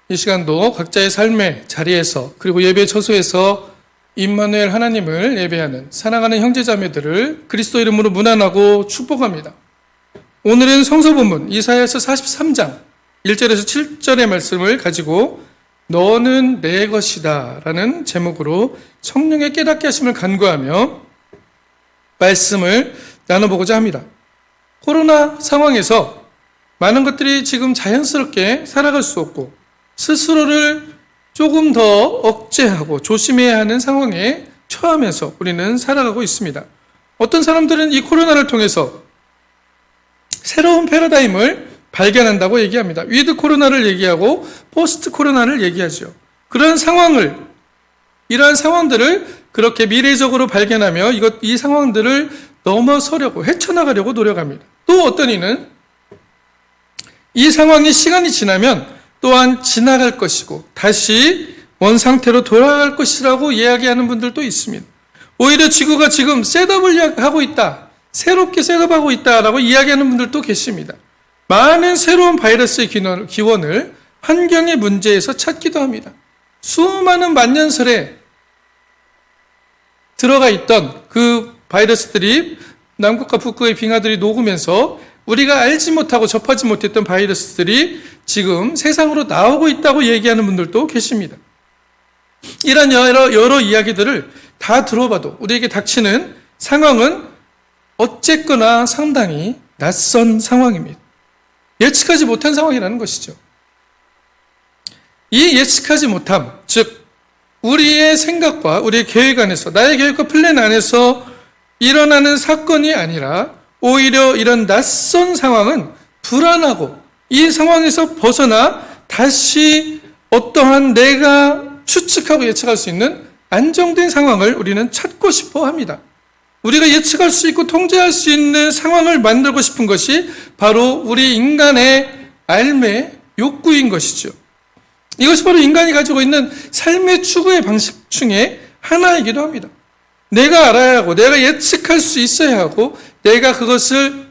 이 시간도 각자의 삶의 자리에서 그리고 예배 처소에서 임마누엘 하나님을 예배하는 사랑하는 형제자매들을 그리스도 이름으로 문안하고 축복합니다. 오늘은 성서 본문 이사야서 43장 1절에서 7절의 말씀을 가지고 너는 내 것이다 라는 제목으로 성령의 깨닫게 하심을 간구하며 말씀을 나눠보고자 합니다. 코로나 상황에서 많은 것들이 지금 자연스럽게 살아갈 수 없고 스스로를 조금 더 억제하고 조심해야 하는 상황에 처하면서 우리는 살아가고 있습니다. 어떤 사람들은 이 코로나를 통해서 새로운 패러다임을 발견한다고 얘기합니다. 위드 코로나를 얘기하고 포스트 코로나를 얘기하죠. 이러한 상황들을 그렇게 미래적으로 발견하며 이 상황들을 넘어서려고 헤쳐나가려고 노력합니다. 또 어떤 이는 이 상황이 시간이 지나면 또한 지나갈 것이고 다시 원상태로 돌아갈 것이라고 이야기하는 분들도 있습니다. 오히려 지구가 지금 셋업을 하고 있다, 새롭게 셋업하고 있다라고 이야기하는 분들도 계십니다. 많은 새로운 바이러스의 기원을 환경의 문제에서 찾기도 합니다. 수많은 만년설에 들어가 있던 그 바이러스들이 남극과 북극의 빙하들이 녹으면서 우리가 알지 못하고 접하지 못했던 바이러스들이 지금 세상으로 나오고 있다고 얘기하는 분들도 계십니다. 이런 여러 이야기들을 다 들어봐도 우리에게 닥치는 상황은 어쨌거나 상당히 낯선 상황입니다. 예측하지 못한 상황이라는 것이죠. 이 예측하지 못함, 즉 우리의 생각과 우리의 계획 안에서, 나의 계획과 플랜 안에서 일어나는 사건이 아니라 오히려 이런 낯선 상황은 불안하고 이 상황에서 벗어나 다시 어떠한 내가 추측하고 예측할 수 있는 안정된 상황을 우리는 찾고 싶어 합니다. 우리가 예측할 수 있고 통제할 수 있는 상황을 만들고 싶은 것이 바로 우리 인간의 알매 욕구인 것이죠. 이것이 바로 인간이 가지고 있는 삶의 추구의 방식 중에 하나이기도 합니다. 내가 알아야 하고 내가 예측할 수 있어야 하고 내가 그것을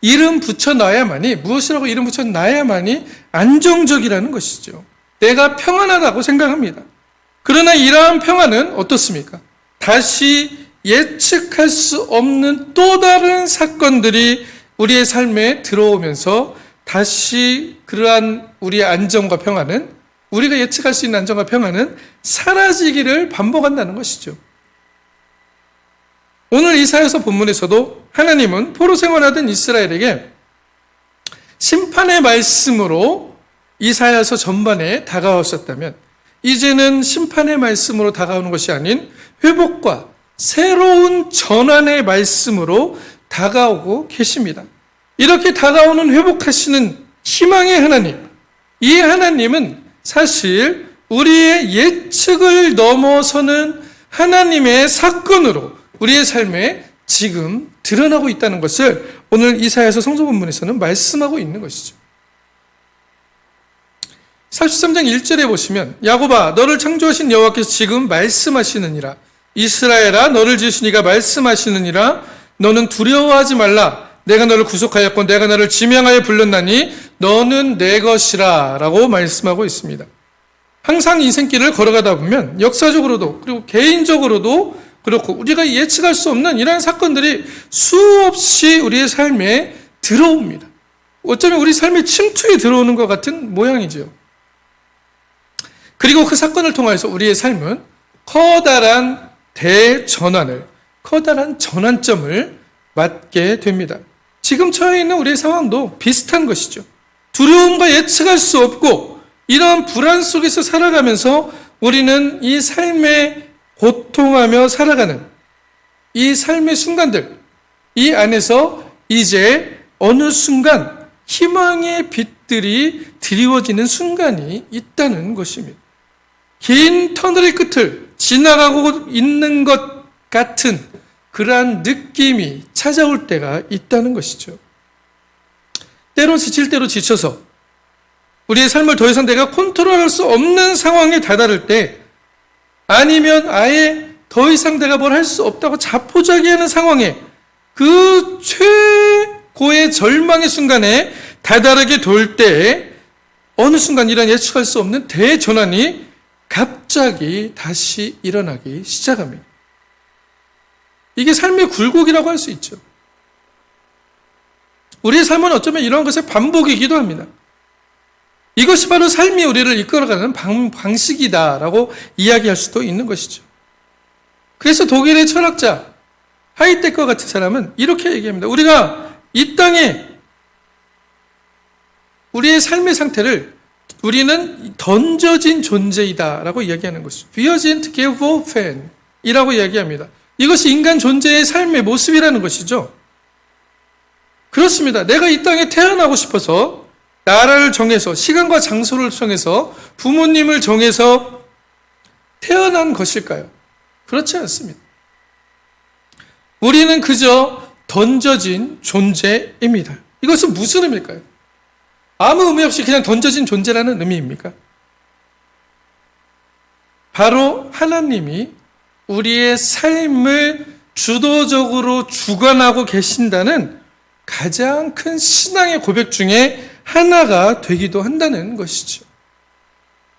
이름 붙여놔야만이, 무엇이라고 이름 붙여놔야만이 안정적이라는 것이죠. 내가 평안하다고 생각합니다. 그러나 이러한 평안은 어떻습니까? 다시 예측할 수 없는 또 다른 사건들이 우리의 삶에 들어오면서 다시 그러한 우리의 안정과 평안은, 우리가 예측할 수 있는 안정과 평안은 사라지기를 반복한다는 것이죠. 오늘 이사야서 본문에서도 하나님은 포로 생활하던 이스라엘에게 심판의 말씀으로 이사야서 전반에 다가오셨다면 이제는 심판의 말씀으로 다가오는 것이 아닌 회복과 새로운 전환의 말씀으로 다가오고 계십니다. 이렇게 다가오는 회복하시는 희망의 하나님, 이 하나님은 사실 우리의 예측을 넘어서는 하나님의 사건으로 우리의 삶에 지금 드러나고 있다는 것을 오늘 이사야서 성서 본문에서는 말씀하고 있는 것이죠. 43장 1절에 보시면 야곱아 너를 창조하신 여호와께서 지금 말씀하시느니라, 이스라엘아 너를 지으신 이가 말씀하시느니라, 너는 두려워하지 말라, 내가 너를 구속하였고 내가 너를 지명하여 불렀나니 너는 내 것이라 라고 말씀하고 있습니다. 항상 인생길을 걸어가다 보면 역사적으로도 그리고 개인적으로도 그렇고 우리가 예측할 수 없는 이러한 사건들이 수없이 우리의 삶에 들어옵니다. 어쩌면 우리 삶의 침투에 들어오는 것 같은 모양이죠. 그리고 그 사건을 통해서 우리의 삶은 커다란 대전환을, 커다란 전환점을 맞게 됩니다. 지금 처해 있는 우리의 상황도 비슷한 것이죠. 두려움과 예측할 수 없고 이러한 불안 속에서 살아가면서 우리는 이 삶에 고통하며 살아가는 이 삶의 순간들, 이 안에서 이제 어느 순간 희망의 빛들이 드리워지는 순간이 있다는 것입니다. 긴 터널의 끝을 지나가고 있는 것 같은 그러한 느낌이 찾아올 때가 있다는 것이죠. 때로 지칠 대로 지쳐서 우리의 삶을 더 이상 내가 컨트롤할 수 없는 상황에 다다를 때, 아니면 아예 더 이상 내가 뭘 할 수 없다고 자포자기하는 상황에 그 최고의 절망의 순간에 다다르게 될 때 어느 순간 이런 예측할 수 없는 대전환이 갑자기 다시 일어나기 시작합니다. 이게 삶의 굴곡이라고 할 수 있죠. 우리의 삶은 어쩌면 이러한 것의 반복이기도 합니다. 이것이 바로 삶이 우리를 이끌어가는 방식이다라고 이야기할 수도 있는 것이죠. 그래서 독일의 철학자 하이데거 같은 사람은 이렇게 얘기합니다. 우리가 이 땅에 우리의 삶의 상태를 우리는 던져진 존재이다라고 이야기하는 것이죠. Wir sind geworfen 이라고 이야기합니다. 이것이 인간 존재의 삶의 모습이라는 것이죠. 그렇습니다. 내가 이 땅에 태어나고 싶어서 나라를 정해서 시간과 장소를 정해서 부모님을 정해서 태어난 것일까요? 그렇지 않습니다. 우리는 그저 던져진 존재입니다. 이것은 무슨 의미일까요? 아무 의미 없이 그냥 던져진 존재라는 의미입니까? 바로 하나님이 우리의 삶을 주도적으로 주관하고 계신다는 가장 큰 신앙의 고백 중에 하나가 되기도 한다는 것이죠.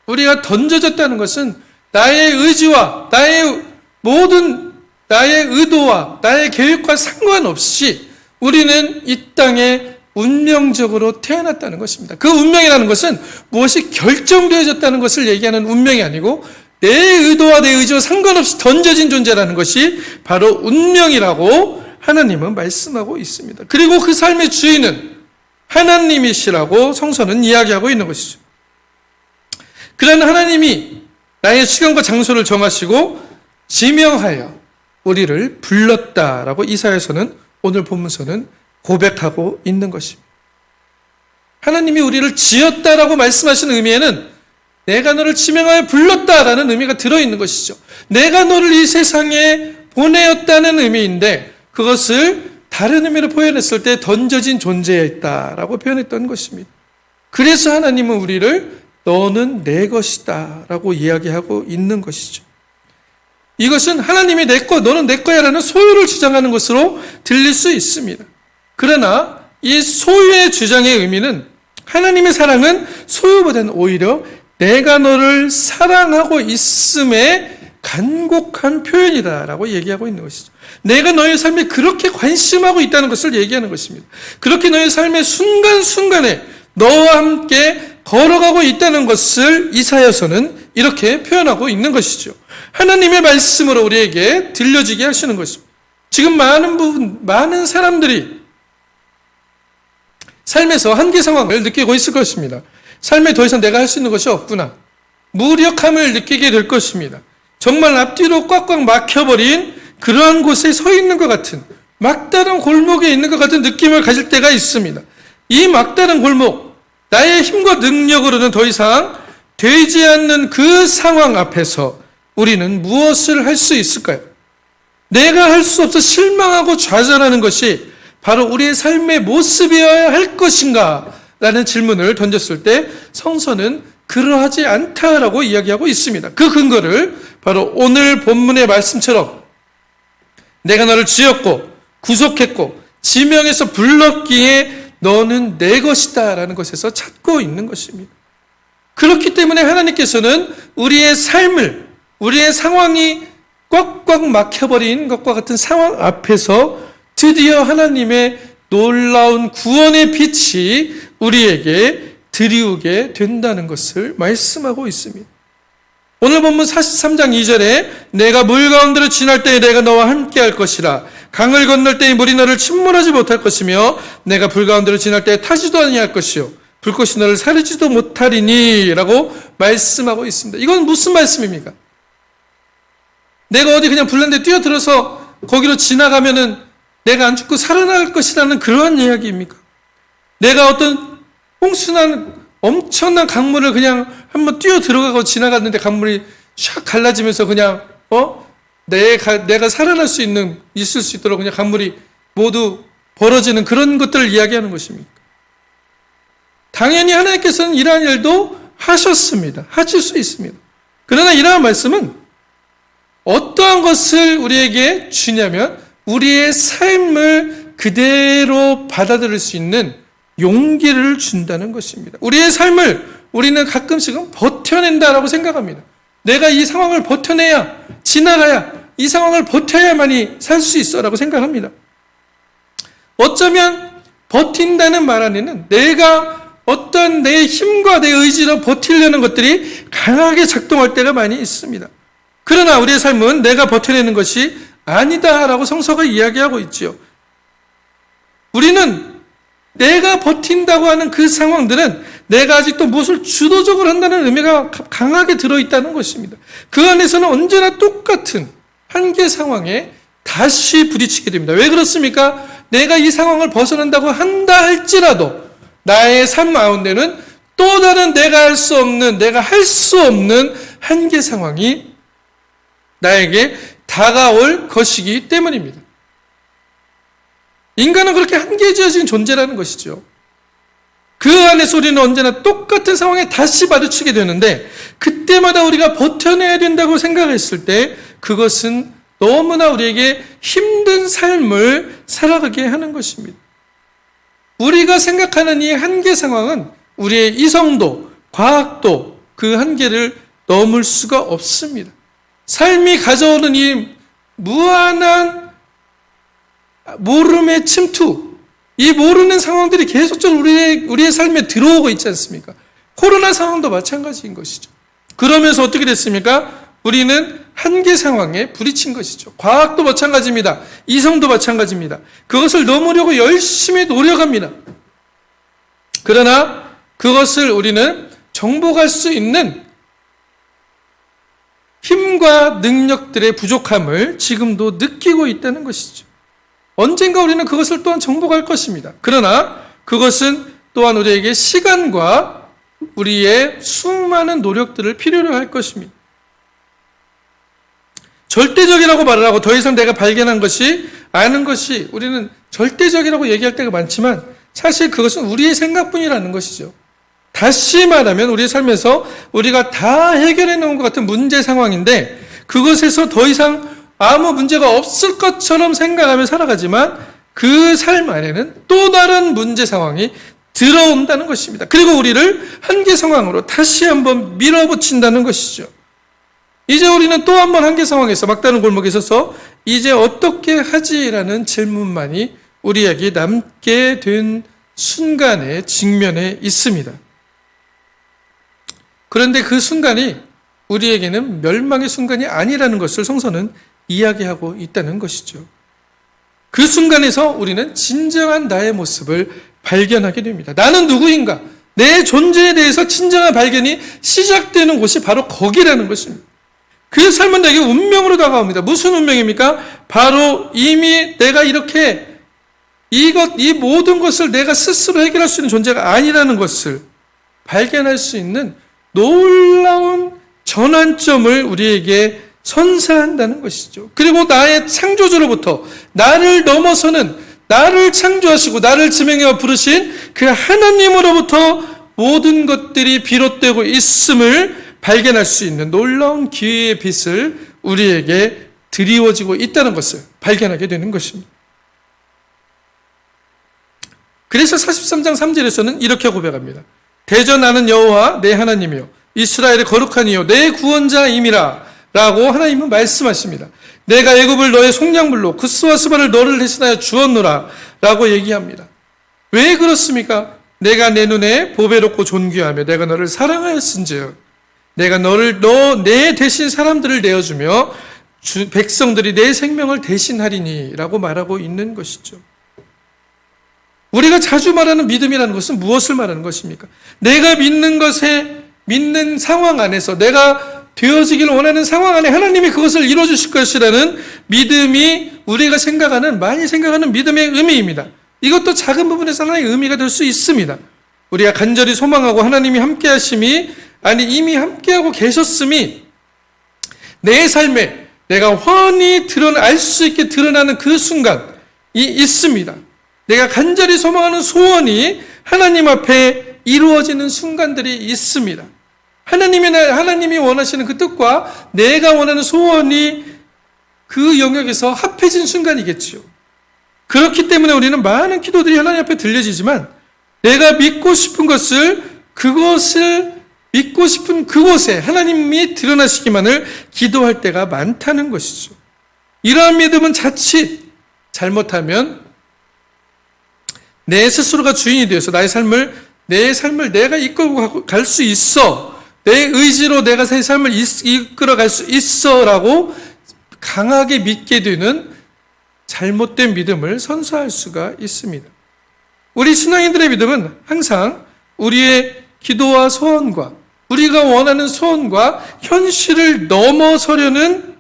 우리가 던져졌다는 것은 나의 의지와 나의 모든 나의 의도와 나의 계획과 상관없이 우리는 이 땅에 운명적으로 태어났다는 것입니다. 그 운명이라는 것은 무엇이 결정되어졌다는 것을 얘기하는 운명이 아니고 내 의도와 내 의지와 상관없이 던져진 존재라는 것이 바로 운명이라고 하나님은 말씀하고 있습니다. 그리고 그 삶의 주인은 하나님이시라고 성서는 이야기하고 있는 것이죠. 그런 하나님이 나의 시간과 장소를 정하시고 지명하여 우리를 불렀다라고 이사야서는 오늘 본문서는 고백하고 있는 것입니다. 하나님이 우리를 지었다라고 말씀하시는 의미에는 내가 너를 지명하여 불렀다라는 의미가 들어있는 것이죠. 내가 너를 이 세상에 보내었다는 의미인데 그것을 다른 의미로 표현했을 때 던져진 존재였다라고 표현했던 것입니다. 그래서 하나님은 우리를 너는 내 것이다 라고 이야기하고 있는 것이죠. 이것은 하나님이 내 거, 너는 내 거야 라는 소유를 주장하는 것으로 들릴 수 있습니다. 그러나 이 소유의 주장의 의미는 하나님의 사랑은 소유보다는 오히려 내가 너를 사랑하고 있음의 간곡한 표현이다라고 얘기하고 있는 것이죠. 내가 너의 삶에 그렇게 관심하고 있다는 것을 얘기하는 것입니다. 그렇게 너의 삶의 순간순간에 너와 함께 걸어가고 있다는 것을 이사야서는 이렇게 표현하고 있는 것이죠. 하나님의 말씀으로 우리에게 들려지게 하시는 것입니다. 지금 많은 사람들이 삶에서 한계 상황을 느끼고 있을 것입니다. 삶에 더 이상 내가 할 수 있는 것이 없구나. 무력함을 느끼게 될 것입니다. 정말 앞뒤로 꽉꽉 막혀버린 그러한 곳에 서 있는 것 같은 막다른 골목에 있는 것 같은 느낌을 가질 때가 있습니다. 이 막다른 골목, 나의 힘과 능력으로는 더 이상 되지 않는 그 상황 앞에서 우리는 무엇을 할 수 있을까요? 내가 할 수 없어 실망하고 좌절하는 것이 바로 우리의 삶의 모습이어야 할 것인가? 라는 질문을 던졌을 때 성서는 그러하지 않다라고 이야기하고 있습니다. 그 근거를 바로 오늘 본문의 말씀처럼 내가 너를 지었고 구속했고 지명해서 불렀기에 너는 내 것이다 라는 것에서 찾고 있는 것입니다. 그렇기 때문에 하나님께서는 우리의 삶을, 우리의 상황이 꽉꽉 막혀버린 것과 같은 상황 앞에서 드디어 하나님의 놀라운 구원의 빛이 우리에게 드리우게 된다는 것을 말씀하고 있습니다. 오늘 본문 43장 2절에 내가 물 가운데로 지날 때에 내가 너와 함께 할 것이라 강을 건널 때에 물이 너를 침몰하지 못할 것이며 내가 불 가운데로 지날 때에 타지도 아니할 것이요 불꽃이 너를 사르지도 못하리니 라고 말씀하고 있습니다. 이건 무슨 말씀입니까? 내가 어디 그냥 불난데 뛰어들어서 거기로 지나가면은 내가 안 죽고 살아날 것이라는 그러한 이야기입니까? 내가 어떤 홍수난 엄청난 강물을 그냥 한번 뛰어 들어가고 지나갔는데 강물이 샥 갈라지면서 그냥 내가 살아날 수 있을 수 있도록 그냥 강물이 모두 벌어지는 그런 것들을 이야기하는 것입니까? 당연히 하나님께서는 이러한 일도 하셨습니다. 하실 수 있습니다. 그러나 이러한 말씀은 어떠한 것을 우리에게 주냐면 우리의 삶을 그대로 받아들일 수 있는 용기를 준다는 것입니다. 우리의 삶을 우리는 가끔씩은 버텨낸다라고 생각합니다. 내가 이 상황을 버텨내야, 지나가야, 이 상황을 버텨야만이 살 수 있어라고 생각합니다. 어쩌면 버틴다는 말 안에는 내가 어떤 내 힘과 내 의지로 버티려는 것들이 강하게 작동할 때가 많이 있습니다. 그러나 우리의 삶은 내가 버텨내는 것이 아니다라고 성서가 이야기하고 있지요. 우리는 내가 버틴다고 하는 그 상황들은 내가 아직도 무엇을 주도적으로 한다는 의미가 강하게 들어있다는 것입니다. 그 안에서는 언제나 똑같은 한계 상황에 다시 부딪히게 됩니다. 왜 그렇습니까? 내가 이 상황을 벗어난다고 한다 할지라도 나의 삶 가운데는 또 다른 내가 할 수 없는, 내가 할 수 없는 한계 상황이 나에게 다가올 것이기 때문입니다. 인간은 그렇게 한계지어진 존재라는 것이죠. 그 안에서 우리는 언제나 똑같은 상황에 다시 마주치게 되는데 그때마다 우리가 버텨내야 된다고 생각했을 때 그것은 너무나 우리에게 힘든 삶을 살아가게 하는 것입니다. 우리가 생각하는 이 한계 상황은 우리의 이성도, 과학도 그 한계를 넘을 수가 없습니다. 삶이 가져오는 이 무한한 모름의 침투, 이 모르는 상황들이 계속적으로 우리의 삶에 들어오고 있지 않습니까? 코로나 상황도 마찬가지인 것이죠. 그러면서 어떻게 됐습니까? 우리는 한계 상황에 부딪힌 것이죠. 과학도 마찬가지입니다. 이성도 마찬가지입니다. 그것을 넘으려고 열심히 노력합니다. 그러나 그것을 우리는 정복할 수 있는 힘과 능력들의 부족함을 지금도 느끼고 있다는 것이죠. 언젠가 우리는 그것을 또한 정복할 것입니다. 그러나 그것은 또한 우리에게 시간과 우리의 수많은 노력들을 필요로 할 것입니다. 절대적이라고 말을 하고 더 이상 내가 발견한 것이 아는 것이 우리는 절대적이라고 얘기할 때가 많지만 사실 그것은 우리의 생각뿐이라는 것이죠. 다시 말하면 우리의 삶에서 우리가 다 해결해 놓은 것 같은 문제 상황인데 그것에서 더 이상 아무 문제가 없을 것처럼 생각하며 살아가지만 그 삶 안에는 또 다른 문제 상황이 들어온다는 것입니다. 그리고 우리를 한계 상황으로 다시 한번 밀어붙인다는 것이죠. 이제 우리는 또 한 번 한계 상황에서 막다른 골목에 서서 이제 어떻게 하지라는 질문만이 우리에게 남게 된 순간에 직면해 있습니다. 그런데 그 순간이 우리에게는 멸망의 순간이 아니라는 것을 성서는 이야기하고 있다는 것이죠. 그 순간에서 우리는 진정한 나의 모습을 발견하게 됩니다. 나는 누구인가? 내 존재에 대해서 진정한 발견이 시작되는 곳이 바로 거기라는 것입니다. 그 삶은 내게 운명으로 다가옵니다. 무슨 운명입니까? 바로 이미 내가 이렇게 이 모든 것을 내가 스스로 해결할 수 있는 존재가 아니라는 것을 발견할 수 있는 놀라운 전환점을 우리에게 선사한다는 것이죠. 그리고 나의 창조주로부터 나를 넘어서는 나를 창조하시고 나를 지명해 부르신 그 하나님으로부터 모든 것들이 비롯되고 있음을 발견할 수 있는 놀라운 기회의 빛을 우리에게 드리워지고 있다는 것을 발견하게 되는 것입니다. 그래서 43장 3절에서는 이렇게 고백합니다. 대저 나는 여호와 내 하나님이요 이스라엘의 거룩한 이요 내 구원자임이라 라고 하나님은 말씀하십니다. 내가 애굽을 너의 속량물로 구스와 스바를 너를 대신하여 주었노라 라고 얘기합니다. 왜 그렇습니까? 내가 내 눈에 보배롭고 존귀하며 내가 너를 사랑하였은즉 내가 내 대신 사람들을 내어주며 백성들이 내 생명을 대신하리니 라고 말하고 있는 것이죠. 우리가 자주 말하는 믿음이라는 것은 무엇을 말하는 것입니까? 내가 믿는 상황 안에서 내가 되어지기를 원하는 상황 안에 하나님이 그것을 이루어주실 것이라는 믿음이 우리가 많이 생각하는 믿음의 의미입니다. 이것도 작은 부분에서 하나의 의미가 될 수 있습니다. 우리가 간절히 소망하고 하나님이 함께 하심이 이미 함께하고 계셨음이 내 삶에 내가 훤히 알 수 있게 드러나는 그 순간이 있습니다. 내가 간절히 소망하는 소원이 하나님 앞에 이루어지는 순간들이 있습니다. 하나님이 원하시는 그 뜻과 내가 원하는 소원이 그 영역에서 합해진 순간이겠지요. 그렇기 때문에 우리는 많은 기도들이 하나님 앞에 들려지지만 내가 믿고 싶은 것을 그것을 믿고 싶은 그곳에 하나님이 드러나시기만을 기도할 때가 많다는 것이죠. 이러한 믿음은 자칫 잘못하면 내 스스로가 주인이 되어서 내 삶을 내가 이끌고 갈 수 있어, 내 의지로 내가 내 삶을 이끌어 갈 수 있어 라고 강하게 믿게 되는 잘못된 믿음을 선사할 수가 있습니다. 우리 신앙인들의 믿음은 항상 우리의 기도와 소원과 우리가 원하는 소원과 현실을 넘어서려는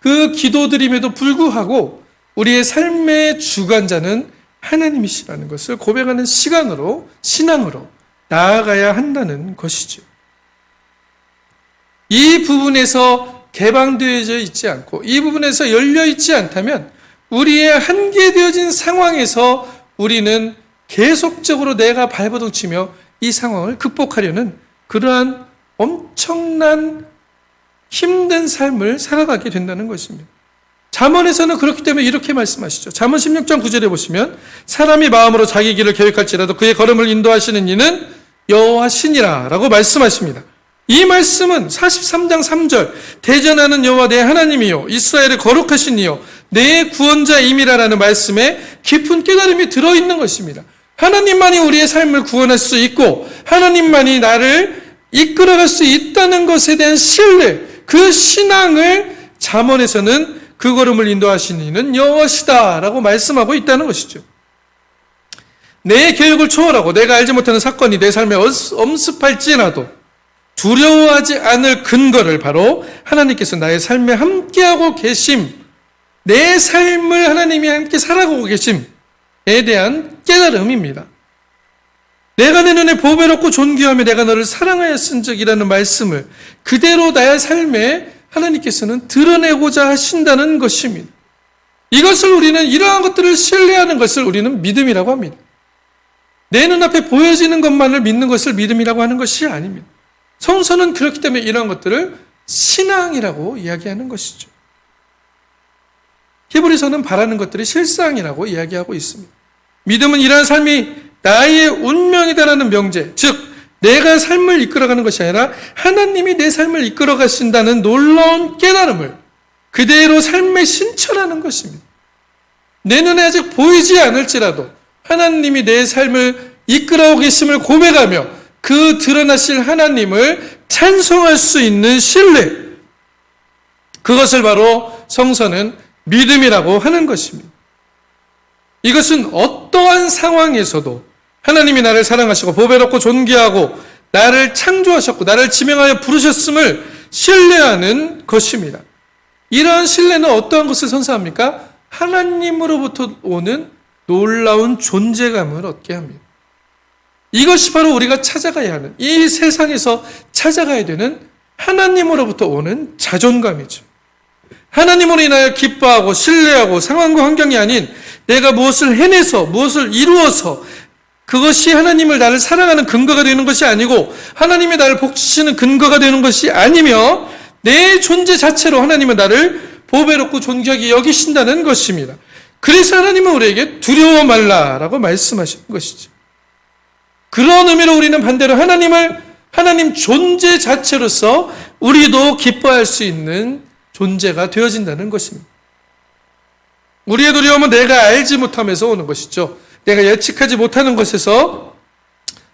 그 기도드림에도 불구하고 우리의 삶의 주관자는 하나님이시라는 것을 고백하는 시간으로, 신앙으로 나아가야 한다는 것이죠. 이 부분에서 개방되어져 있지 않고 이 부분에서 열려 있지 않다면 우리의 한계되어진 상황에서 우리는 계속적으로 내가 발버둥치며 이 상황을 극복하려는 그러한 엄청난 힘든 삶을 살아가게 된다는 것입니다. 잠언에서는 그렇기 때문에 이렇게 말씀하시죠. 잠언 16장 9절에 보시면 사람이 마음으로 자기 길을 계획할지라도 그의 걸음을 인도하시는 이는 여호와시니라 라고 말씀하십니다. 이 말씀은 43장 3절 대전하는 여호와 내 하나님이요 이스라엘의 거룩하신 이요 내 구원자임이라라는 말씀에 깊은 깨달음이 들어있는 것입니다. 하나님만이 우리의 삶을 구원할 수 있고 하나님만이 나를 이끌어갈 수 있다는 것에 대한 신뢰, 그 신앙을 잠언에서는 그 걸음을 인도하시는 이는 여호와시다 라고 말씀하고 있다는 것이죠. 내 계획을 초월하고 내가 알지 못하는 사건이 내 삶에 엄습할지라도 두려워하지 않을 근거를 바로 하나님께서 나의 삶에 함께하고 계심, 내 삶을 하나님이 함께 살아가고 계심에 대한 깨달음입니다. 내가 내 눈에 보배롭고 존귀하며 내가 너를 사랑하였은적이라는 말씀을 그대로 나의 삶에 하나님께서는 드러내고자 하신다는 것입니다. 이것을 우리는 이러한 것들을 신뢰하는 것을 우리는 믿음이라고 합니다. 내 눈앞에 보여지는 것만을 믿는 것을 믿음이라고 하는 것이 아닙니다. 성서는 그렇기 때문에 이러한 것들을 신앙이라고 이야기하는 것이죠. 히브리서는 바라는 것들이 실상이라고 이야기하고 있습니다. 믿음은 이러한 삶이 나의 운명이다라는 명제, 즉 내가 삶을 이끌어가는 것이 아니라 하나님이 내 삶을 이끌어 가신다는 놀라운 깨달음을 그대로 삶에 신천하는 것입니다. 내 눈에 아직 보이지 않을지라도 하나님이 내 삶을 이끌어오고 계심을 고백하며 그 드러나실 하나님을 찬송할 수 있는 신뢰, 그것을 바로 성서는 믿음이라고 하는 것입니다. 이것은 어떠한 상황에서도 하나님이 나를 사랑하시고 보배롭고 존귀하고 나를 창조하셨고 나를 지명하여 부르셨음을 신뢰하는 것입니다. 이러한 신뢰는 어떠한 것을 선사합니까? 하나님으로부터 오는 놀라운 존재감을 얻게 합니다. 이것이 바로 우리가 찾아가야 하는, 이 세상에서 찾아가야 되는 하나님으로부터 오는 자존감이죠. 하나님으로 인하여 기뻐하고 신뢰하고 상황과 환경이 아닌 내가 무엇을 해내서 무엇을 이루어서 그것이 하나님을 나를 사랑하는 근거가 되는 것이 아니고 하나님이 나를 복지시는 근거가 되는 것이 아니며 내 존재 자체로 하나님은 나를 보배롭고 존귀하게 여기신다는 것입니다. 그래서 하나님은 우리에게 두려워 말라라고 말씀하시는 것이죠. 그런 의미로 우리는 반대로 하나님 존재 자체로서 우리도 기뻐할 수 있는 존재가 되어진다는 것입니다. 우리의 두려움은 내가 알지 못함에서 오는 것이죠. 내가 예측하지 못하는 것에서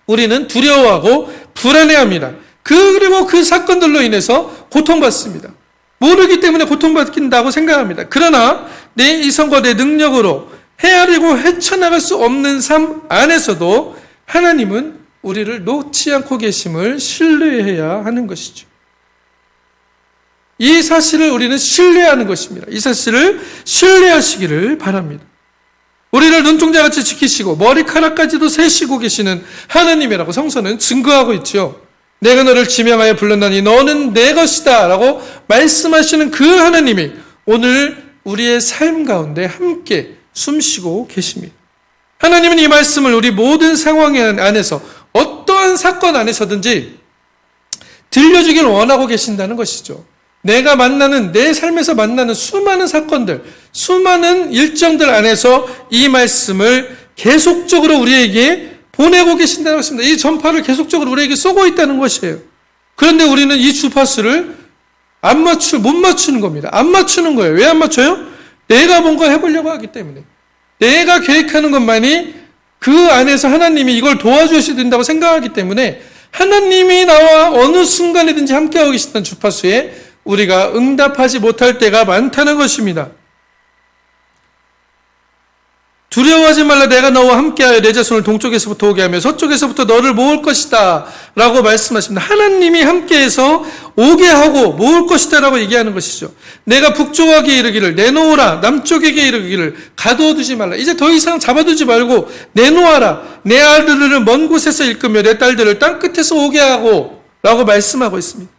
우리는 두려워하고 불안해합니다. 그리고 그 사건들로 인해서 고통받습니다. 모르기 때문에 고통받긴다고 생각합니다. 그러나 내 이성과 내 능력으로 헤아리고 헤쳐나갈 수 없는 삶 안에서도 하나님은 우리를 놓지 않고 계심을 신뢰해야 하는 것이죠. 이 사실을 우리는 신뢰하는 것입니다. 이 사실을 신뢰하시기를 바랍니다. 우리를 눈동자같이 지키시고 머리카락까지도 세시고 계시는 하나님이라고 성서는 증거하고 있죠. 내가 너를 지명하여 불렀나니 너는 내 것이다 라고 말씀하시는 그 하나님이 오늘 우리의 삶 가운데 함께 숨쉬고 계십니다. 하나님은 이 말씀을 우리 모든 상황 안에서 어떠한 사건 안에서든지 들려주길 원하고 계신다는 것이죠. 내가 만나는, 내 삶에서 만나는 수많은 사건들, 수많은 일정들 안에서 이 말씀을 계속적으로 우리에게 보내고 계신다고 했습니다. 이 전파를 계속적으로 우리에게 쏘고 있다는 것이에요. 그런데 우리는 이 주파수를 못 맞추는 겁니다. 안 맞추는 거예요. 왜 안 맞춰요? 내가 뭔가 해보려고 하기 때문에. 내가 계획하는 것만이 그 안에서 하나님이 이걸 도와주셔야 된다고 생각하기 때문에 하나님이 나와 어느 순간이든지 함께하고 계시던 주파수에 우리가 응답하지 못할 때가 많다는 것입니다. 두려워하지 말라, 내가 너와 함께하여 내 자손을 동쪽에서부터 오게 하며 서쪽에서부터 너를 모을 것이다 라고 말씀하십니다. 하나님이 함께해서 오게 하고 모을 것이다 라고 얘기하는 것이죠. 내가 북쪽에게 이르기를 내놓으라, 남쪽에게 이르기를 가두어두지 말라. 이제 더 이상 잡아두지 말고 내놓아라. 내 아들들을 먼 곳에서 일끄며 내 딸들을 땅끝에서 오게 하고 라고 말씀하고 있습니다.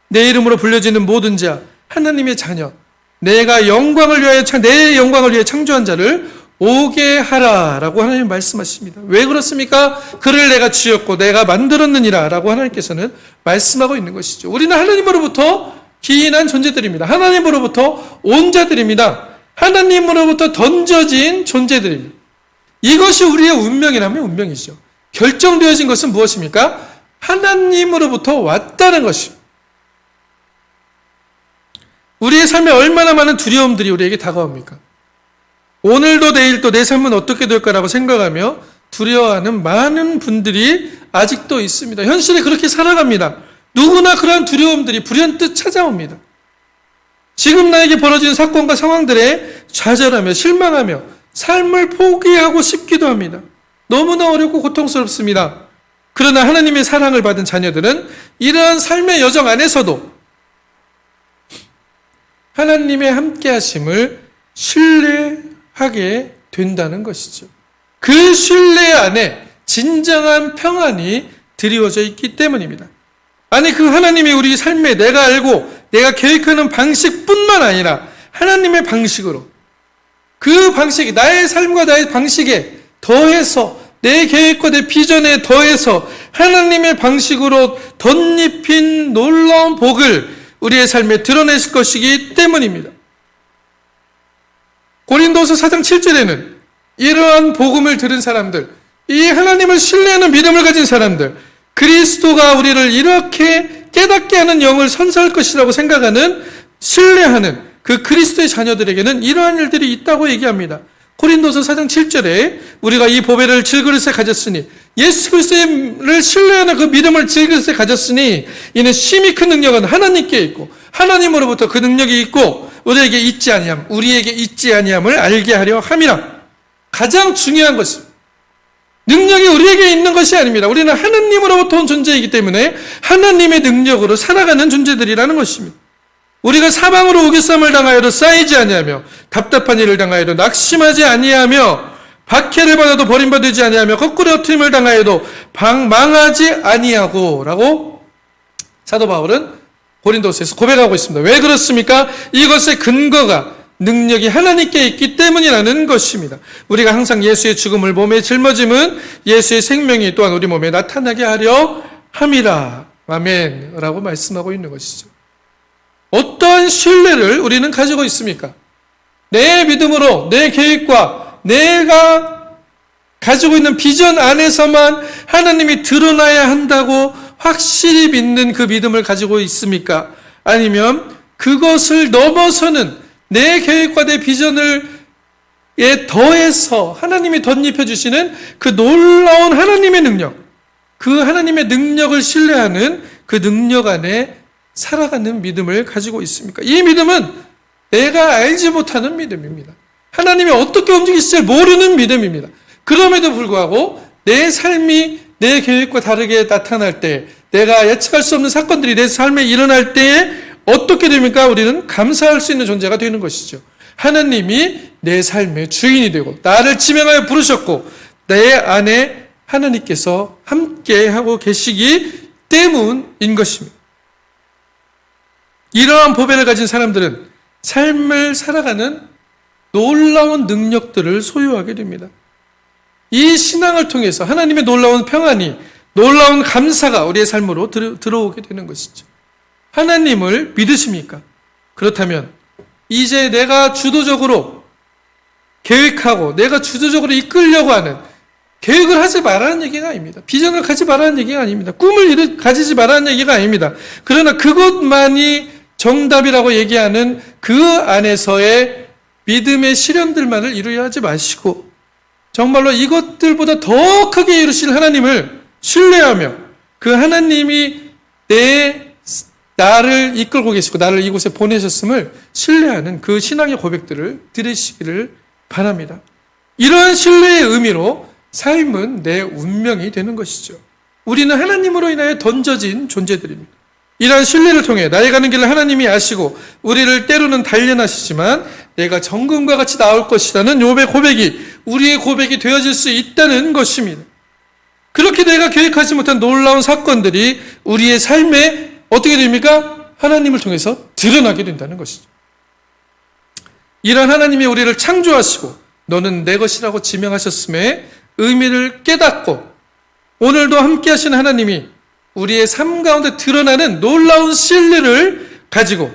내 이름으로 불려지는 모든 자, 하나님의 자녀, 내가 영광을 위하여 내 영광을 위해 창조한 자를 오게 하라라고 하나님 말씀하십니다. 왜 그렇습니까? 그를 내가 지었고 내가 만들었느니라 라고 하나님께서는 말씀하고 있는 것이죠. 우리는 하나님으로부터 기인한 존재들입니다. 하나님으로부터 온 자들입니다. 하나님으로부터 던져진 존재들입니다. 이것이 우리의 운명이라면 운명이죠. 결정되어진 것은 무엇입니까? 하나님으로부터 왔다는 것입니다. 우리의 삶에 얼마나 많은 두려움들이 우리에게 다가옵니까? 오늘도 내일도 내 삶은 어떻게 될까라고 생각하며 두려워하는 많은 분들이 아직도 있습니다. 현실에 그렇게 살아갑니다. 누구나 그러한 두려움들이 불현듯 찾아옵니다. 지금 나에게 벌어진 사건과 상황들에 좌절하며 실망하며 삶을 포기하고 싶기도 합니다. 너무나 어렵고 고통스럽습니다. 그러나 하나님의 사랑을 받은 자녀들은 이러한 삶의 여정 안에서도 하나님의 함께하심을 신뢰하게 된다는 것이죠. 그 신뢰 안에 진정한 평안이 드리워져 있기 때문입니다. 아니, 그 하나님이 우리 삶에 내가 알고 내가 계획하는 방식뿐만 아니라 하나님의 방식으로, 그 방식이 나의 삶과 나의 방식에 더해서, 내 계획과 내 비전에 더해서 하나님의 방식으로 덧입힌 놀라운 복을 우리의 삶에 드러내실 것이기 때문입니다. 고린도서 4장 7절에는 이러한 복음을 들은 사람들, 이 하나님을 신뢰하는 믿음을 가진 사람들, 그리스도가 우리를 이렇게 깨닫게 하는 영을 선사할 것이라고 생각하는, 신뢰하는 그 그리스도의 자녀들에게는 이러한 일들이 있다고 얘기합니다. 고린도서 4장 7절에 우리가 이 보배를 질그릇에 가졌으니, 예수 그리스도를 신뢰하는 그 믿음을 질그릇에 가졌으니 이는 심히 큰 능력은 하나님께 있고 하나님으로부터 그 능력이 있고 우리에게 있지 아니함을 알게 하려 함이라. 가장 중요한 것은 능력이 우리에게 있는 것이 아닙니다. 우리는 하나님으로부터 온 존재이기 때문에 하나님의 능력으로 살아가는 존재들이라는 것입니다. 우리가 사방으로 우겨쌈을 당하여도 쌓이지 아니하며 답답한 일을 당하여도 낙심하지 아니하며 박해를 받아도 버림받지 아니하며 거꾸로 흩트림을 당하여도 망하지 아니하고 라고 사도 바울은 고린도서에서 고백하고 있습니다. 왜 그렇습니까? 이것의 근거가 능력이 하나님께 있기 때문이라는 것입니다. 우리가 항상 예수의 죽음을 몸에 짊어짐은 예수의 생명이 또한 우리 몸에 나타나게 하려 함이라. 아멘 라고 말씀하고 있는 것이죠. 어떠한 신뢰를 우리는 가지고 있습니까? 내 믿음으로 내 계획과 내가 가지고 있는 비전 안에서만 하나님이 드러나야 한다고 확실히 믿는 그 믿음을 가지고 있습니까? 아니면 그것을 넘어서는 내 계획과 내 비전을 더해서 하나님이 덧입혀 주시는 그 놀라운 하나님의 능력, 그 하나님의 능력을 신뢰하는 그 능력 안에 살아가는 믿음을 가지고 있습니까? 이 믿음은 내가 알지 못하는 믿음입니다. 하나님이 어떻게 움직이실지 모르는 믿음입니다. 그럼에도 불구하고 내 삶이 내 계획과 다르게 나타날 때, 내가 예측할 수 없는 사건들이 내 삶에 일어날 때에 어떻게 됩니까? 우리는 감사할 수 있는 존재가 되는 것이죠. 하나님이 내 삶의 주인이 되고 나를 지명하여 부르셨고 내 안에 하나님께서 함께하고 계시기 때문인 것입니다. 이러한 보배를 가진 사람들은 삶을 살아가는 놀라운 능력들을 소유하게 됩니다. 이 신앙을 통해서 하나님의 놀라운 평안이, 놀라운 감사가 우리의 삶으로 들어오게 되는 것이죠. 하나님을 믿으십니까? 그렇다면 이제 내가 주도적으로 계획하고 내가 주도적으로 이끌려고 하는 계획을 하지 말라는 얘기가 아닙니다. 비전을 가지 말라는 얘기가 아닙니다. 꿈을 가지지 말라는 얘기가 아닙니다. 그러나 그것만이 정답이라고 얘기하는 그 안에서의 믿음의 실현들만을 이루려 하지 마시고 정말로 이것들보다 더 크게 이루실 하나님을 신뢰하며 그 하나님이 나를 이끌고 계시고 나를 이곳에 보내셨음을 신뢰하는 그 신앙의 고백들을 들으시기를 바랍니다. 이러한 신뢰의 의미로 삶은 내 운명이 되는 것이죠. 우리는 하나님으로 인하여 던져진 존재들입니다. 이러한 신뢰를 통해 나의 가는 길을 하나님이 아시고 우리를 때로는 단련하시지만 내가 정금과 같이 나올 것이라는 욥의 고백이 우리의 고백이 되어질 수 있다는 것입니다. 그렇게 내가 계획하지 못한 놀라운 사건들이 우리의 삶에 어떻게 됩니까? 하나님을 통해서 드러나게 된다는 것이죠. 이러한 하나님이 우리를 창조하시고 너는 내 것이라고 지명하셨음에 의미를 깨닫고 오늘도 함께 하시는 하나님이 우리의 삶 가운데 드러나는 놀라운 신뢰를 가지고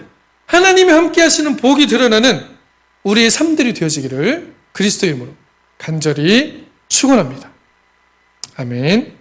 하나님이 함께 하시는 복이 드러나는 우리의 삶들이 되어지기를 그리스도의 이름으로 간절히 축원합니다. 아멘.